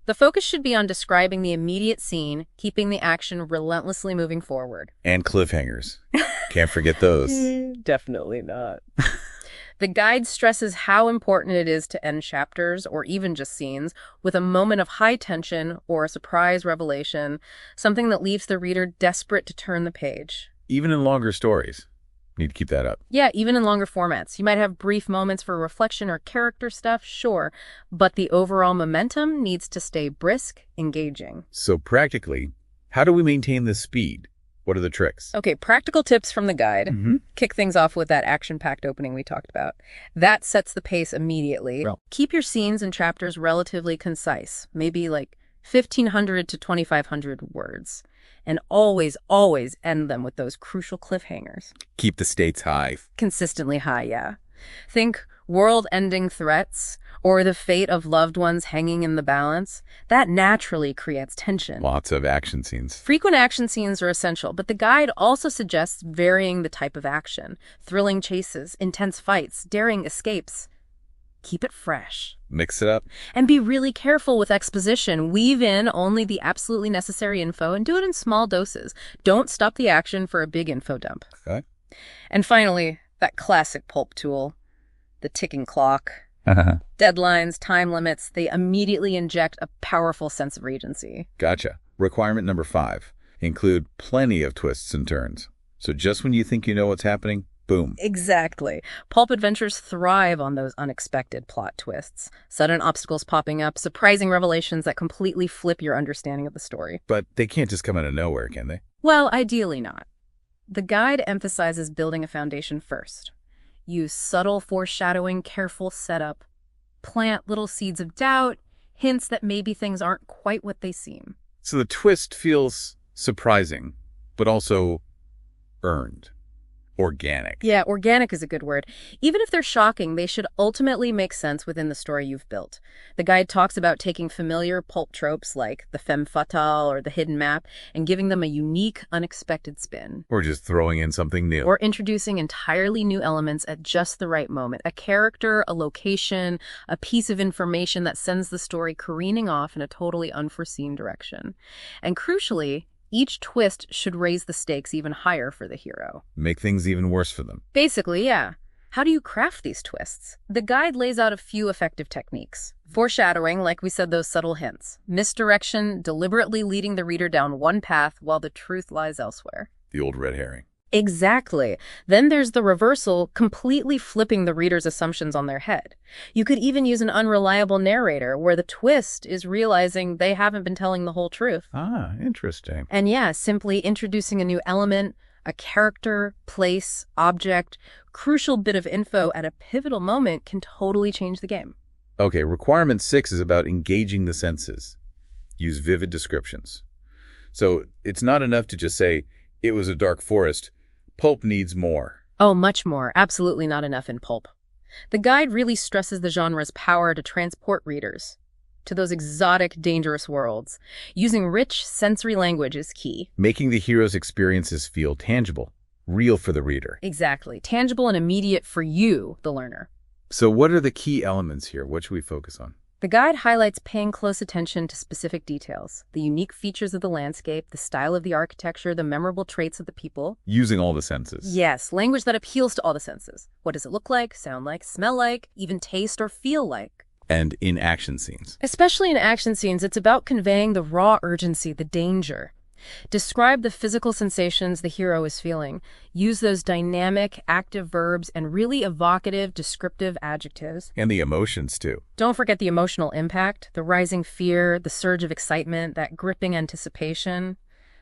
The focus should be on describing the immediate scene, keeping the action relentlessly moving forward. And cliffhangers. Can't forget those. Definitely not. The guide stresses how important it is to end chapters, or even just scenes, with a moment of high tension or a surprise revelation, something that leaves the reader desperate to turn the page. Even in longer stories. Need to keep that up. Yeah, even in longer formats. You might have brief moments for reflection or character stuff, sure, but the overall momentum needs to stay brisk, engaging. So practically, how do we maintain this speed? What are the tricks? Okay, practical tips from the guide. Kick things off with that action-packed opening we talked about. That sets the pace immediately. Well, keep your scenes and chapters relatively concise, maybe like 1,500 to 2,500 words. And always, always end them with those crucial cliffhangers. keep the stakes high. Consistently high, yeah. Think world-ending threats or the fate of loved ones hanging in the balance. That naturally creates tension. Lots of action scenes. Frequent action scenes are essential, but the guide also suggests varying the type of action. Thrilling chases, intense fights, daring escapes. Keep it fresh. Mix it up. And be really careful with exposition. Weave in only the absolutely necessary info and do it in small doses. Don't stop the action for a big info dump. Okay. And finally, that classic Pulp tool, the ticking clock. Deadlines, time limits, they immediately inject a powerful sense of agency. Gotcha. Requirement number 5. Include plenty of twists and turns. So just when you think you know what's happening, boom. Exactly. Pulp adventures thrive on those unexpected plot twists. Sudden obstacles popping up, surprising revelations that completely flip your understanding of the story. But they can't just come out of nowhere, can they? Well, ideally not. The guide emphasizes building a foundation first. Use subtle foreshadowing, careful setup. Plant little seeds of doubt, hints that maybe things aren't quite what they seem. So the twist feels surprising, but also earned. Organic. Yeah, organic is a good word. Even if they're shocking, they should ultimately make sense within the story you've built. The guide talks about taking familiar pulp tropes like the femme fatale or the hidden map and giving them a unique, unexpected spin. Or just throwing in something new. Or introducing entirely new elements at just the right moment. A character, a location, a piece of information that sends the story careening off in a totally unforeseen direction. And crucially, each twist should raise the stakes even higher for the hero. Make things even worse for them. Basically, yeah. How do you craft these twists? The guide lays out a few effective techniques. Foreshadowing, like we said, those subtle hints. Misdirection, deliberately leading the reader down one path while the truth lies elsewhere. The old red herring. Exactly. Then there's the reversal, completely flipping the reader's assumptions on their head. You could even use an unreliable narrator where the twist is realizing they haven't been telling the whole truth. Ah, interesting. And yeah, simply introducing a new element, a character, place, object, crucial bit of info at a pivotal moment can totally change the game. Okay, requirement 6 is about engaging the senses. Use vivid descriptions. So it's not enough to just say, it was a dark forest. Pulp needs more. Oh, much more. Absolutely not enough in Pulp. The guide really stresses the genre's power to transport readers to those exotic, dangerous worlds. Using rich, sensory language is key. Making the hero's experiences feel tangible, real for the reader. Exactly. Tangible and immediate for you, the learner. So what are the key elements here? What should we focus on? The guide highlights paying close attention to specific details, the unique features of the landscape, the style of the architecture, the memorable traits of the people. Using all the senses. Yes, language that appeals to all the senses. What does it look like, sound like, smell like, even taste or feel like? And in action scenes. Especially in action scenes, it's about conveying the raw urgency, the danger. Describe the physical sensations the hero is feeling. Use those dynamic, active verbs and really evocative, descriptive adjectives. And the emotions, too. Don't forget the emotional impact, the rising fear, the surge of excitement, that gripping anticipation.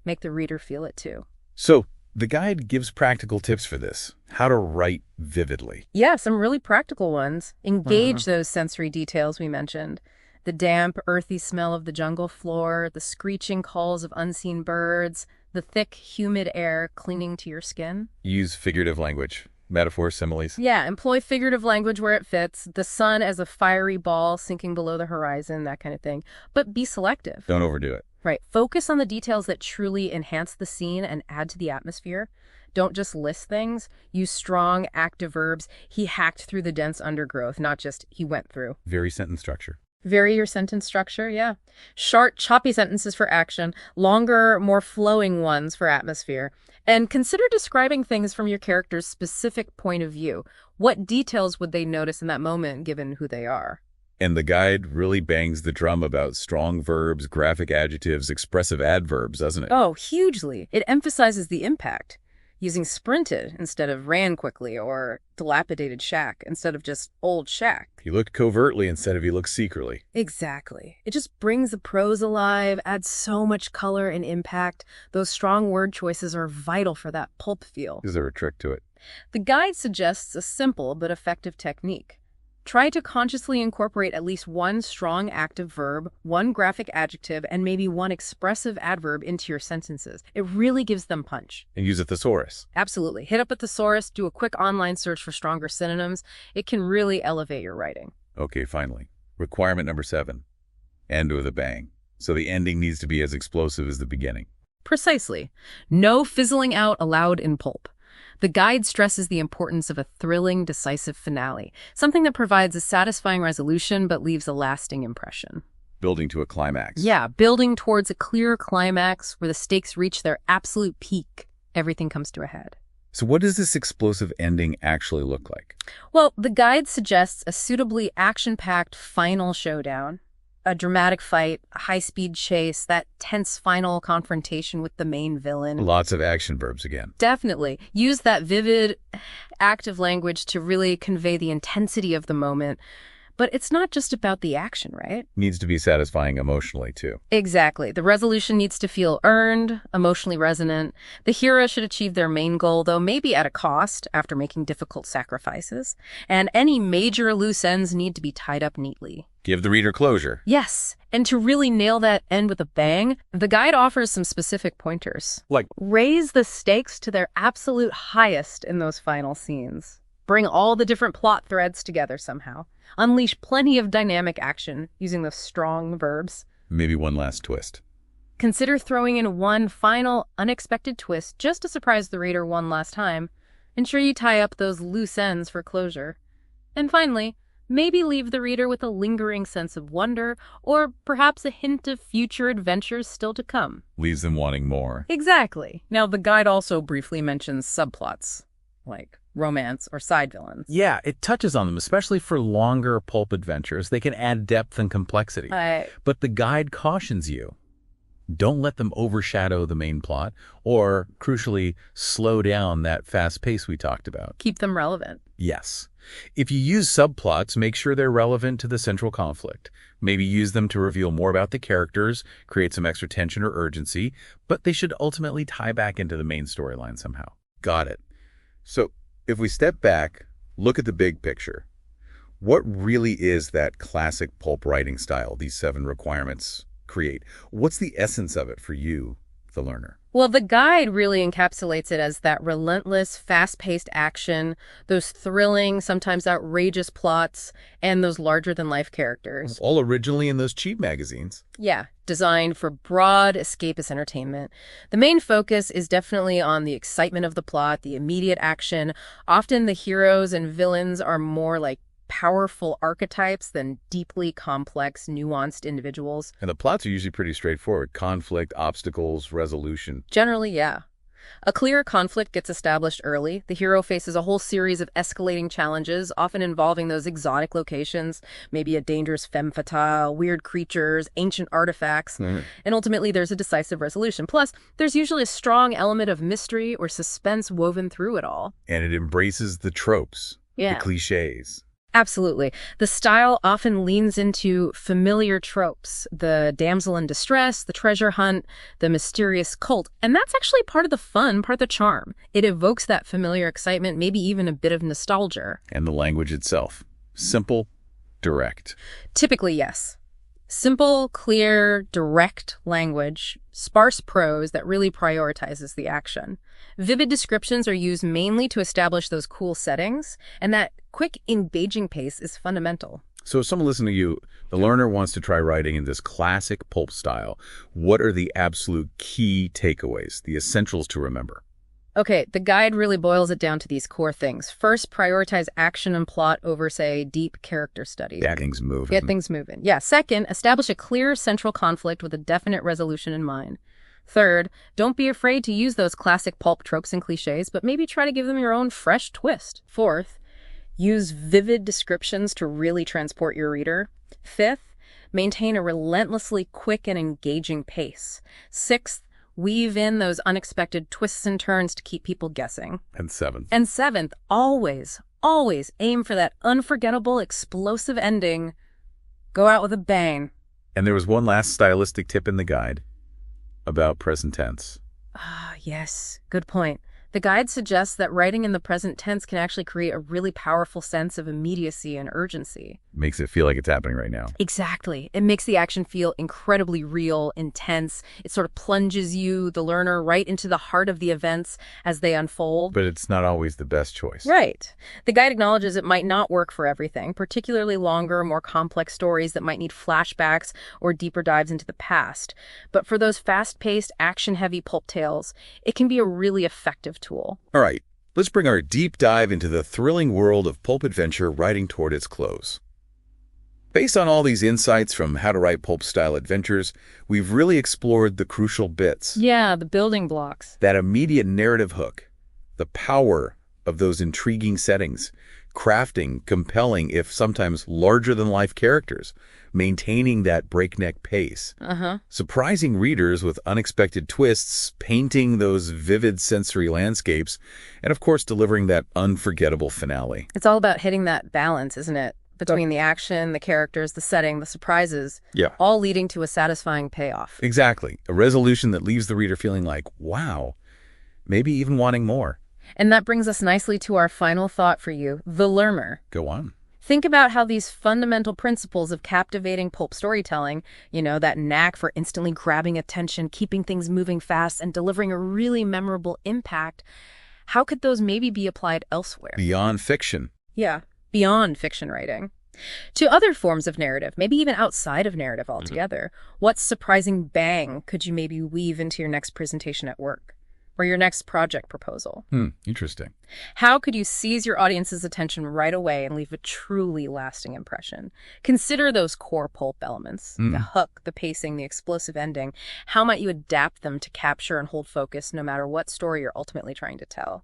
Make the reader feel it, too. So, the guide gives practical tips for this. How to write vividly. Yeah, some really practical ones. Engage those sensory details we mentioned. The damp, earthy smell of the jungle floor, the screeching calls of unseen birds, the thick, humid air clinging to your skin. Use figurative language, metaphors, similes. Yeah, employ figurative language where it fits. The sun as a fiery ball sinking below the horizon, that kind of thing. But be selective. Don't overdo it. Right. Focus on the details that truly enhance the scene and add to the atmosphere. Don't just list things. Use strong, active verbs. He hacked through the dense undergrowth, not just he went through. Very sentence structure. Vary your sentence structure, yeah. Short, choppy sentences for action, longer, more flowing ones for atmosphere. And consider describing things from your character's specific point of view. What details would they notice in that moment given who they are? And the guide really bangs the drum about strong verbs, graphic adjectives, expressive adverbs, doesn't it? Oh, hugely. It emphasizes the impact, using sprinted instead of ran quickly, or dilapidated shack instead of just old shack. He looked covertly instead of he looked secretly. Exactly. It just brings the prose alive, adds so much color and impact. Those strong word choices are vital for that pulp feel. Is there a trick to it? The guide suggests a simple but effective technique. Try to consciously incorporate at least one strong active verb, one graphic adjective, and maybe one expressive adverb into your sentences. It really gives them punch. And use a thesaurus. Absolutely. Hit up a thesaurus, do a quick online search for stronger synonyms. It can really elevate your writing. Okay, finally. Requirement number 7. End with a bang. So the ending needs to be as explosive as the beginning. Precisely. No fizzling out allowed in pulp. The guide stresses the importance of a thrilling, decisive finale, something that provides a satisfying resolution but leaves a lasting impression. Building to a climax. Yeah, building towards a clear climax where the stakes reach their absolute peak. Everything comes to a head. So what does this explosive ending actually look like? Well, the guide suggests a suitably action-packed final showdown, a dramatic fight, a high-speed chase, that tense final confrontation with the main villain. Lots of action verbs again. Definitely. Use that vivid, active language to really convey the intensity of the moment. But it's not just about the action, right? Needs to be satisfying emotionally, too. Exactly. The resolution needs to feel earned, emotionally resonant. The hero should achieve their main goal, though maybe at a cost, after making difficult sacrifices. And any major loose ends need to be tied up neatly. Give the reader closure. Yes. And to really nail that end with a bang, the guide offers some specific pointers. Like, Raise the stakes to their absolute highest in those final scenes. Bring all the different plot threads together somehow. Unleash plenty of dynamic action using those strong verbs. maybe one last twist. Consider throwing in one final, unexpected twist just to surprise the reader one last time. Ensure you tie up those loose ends for closure. And finally, maybe leave the reader with a lingering sense of wonder, or perhaps a hint of future adventures still to come. Leaves them wanting more. Exactly. Now, the guide also briefly mentions subplots, like romance or side villains. Yeah, it touches on them, especially for longer pulp adventures. They can add depth and complexity. But the guide cautions you. Don't let them overshadow the main plot or, crucially, slow down that fast pace we talked about. Keep them relevant. Yes. If you use subplots, make sure they're relevant to the central conflict. Maybe use them to reveal more about the characters, create some extra tension or urgency, but they should ultimately tie back into the main storyline somehow. Got it. So if we step back, look at the big picture. What really is that classic pulp writing style these 7 requirements create? What's the essence of it for you, the learner? Well, the guide really encapsulates it as that relentless, fast-paced action, those thrilling, sometimes outrageous plots, and those larger-than-life characters. All originally in those cheap magazines. Yeah, designed for broad, escapist entertainment. The main focus is definitely on the excitement of the plot, the immediate action. Often the heroes and villains are more like powerful archetypes than deeply complex, nuanced individuals. And the plots are usually pretty straightforward. Conflict, obstacles, resolution. Generally, yeah. A clear conflict gets established early. The hero faces a whole series of escalating challenges, often involving those exotic locations, maybe a dangerous femme fatale, weird creatures, ancient artifacts, and ultimately there's a decisive resolution. Plus, there's usually a strong element of mystery or suspense woven through it all. And it embraces the tropes, the cliches. Absolutely. The style often leans into familiar tropes, the damsel in distress, the treasure hunt, the mysterious cult. And that's actually part of the fun, part of the charm. It evokes that familiar excitement, maybe even a bit of nostalgia. And the language itself. Simple, direct. Typically, yes. Simple, clear, direct language, sparse prose that really prioritizes the action. Vivid descriptions are used mainly to establish those cool settings, and that quick, engaging pace is fundamental. So if someone listening to you, the learner wants to try writing in this classic pulp style, what are the absolute key takeaways, the essentials to remember? Okay, the guide really boils it down to these core things. First, prioritize action and plot over, say, deep character study. Get things moving. Get things moving. Yeah. Second, establish a clear central conflict with a definite resolution in mind. Third, don't be afraid to use those classic pulp tropes and cliches, but maybe try to give them your own fresh twist. Fourth, use vivid descriptions to really transport your reader. Fifth, maintain a relentlessly quick and engaging pace. Sixth, weave in those unexpected twists and turns to keep people guessing. And seventh. And seventh, always, always aim for that unforgettable, explosive ending. Go out with a bang. And there was one last stylistic tip in the guide about present tense. Ah, yes. Good point. The guide suggests that writing in the present tense can actually create a really powerful sense of immediacy and urgency. Makes it feel like it's happening right now. Exactly. It makes the action feel incredibly real, intense. It sort of plunges you, the learner, right into the heart of the events as they unfold. But it's not always the best choice. Right. The guide acknowledges it might not work for everything, particularly longer, more complex stories that might need flashbacks or deeper dives into the past. But for those fast-paced, action-heavy pulp tales, it can be a really effective tool. All right, let's bring our deep dive into the thrilling world of pulp adventure writing toward its close. Based on all these insights from How to Write Pulp-Style Adventures, we've really explored the crucial bits. Yeah, the building blocks. That immediate narrative hook, the power of those intriguing settings, crafting compelling, if sometimes larger-than-life characters, maintaining that breakneck pace, surprising readers with unexpected twists, painting those vivid sensory landscapes, and of course delivering that unforgettable finale. It's all about hitting that balance, isn't it? Between the action, the characters, the setting, the surprises, all leading to a satisfying payoff. Exactly. A resolution that leaves the reader feeling like, wow, maybe even wanting more. And that brings us nicely to our final thought for you, the learner. Go on. Think about how these fundamental principles of captivating pulp storytelling, that knack for instantly grabbing attention, keeping things moving fast, and delivering a really memorable impact, how could those maybe be applied elsewhere? Beyond fiction. Yeah, beyond fiction writing. To other forms of narrative, maybe even outside of narrative altogether. What surprising bang could you maybe weave into your next presentation at work? Or your next project proposal? Interesting. How could you seize your audience's attention right away and leave a truly lasting impression? Consider those core pulp elements, the hook, the pacing, the explosive ending. How might you adapt them to capture and hold focus no matter what story you're ultimately trying to tell?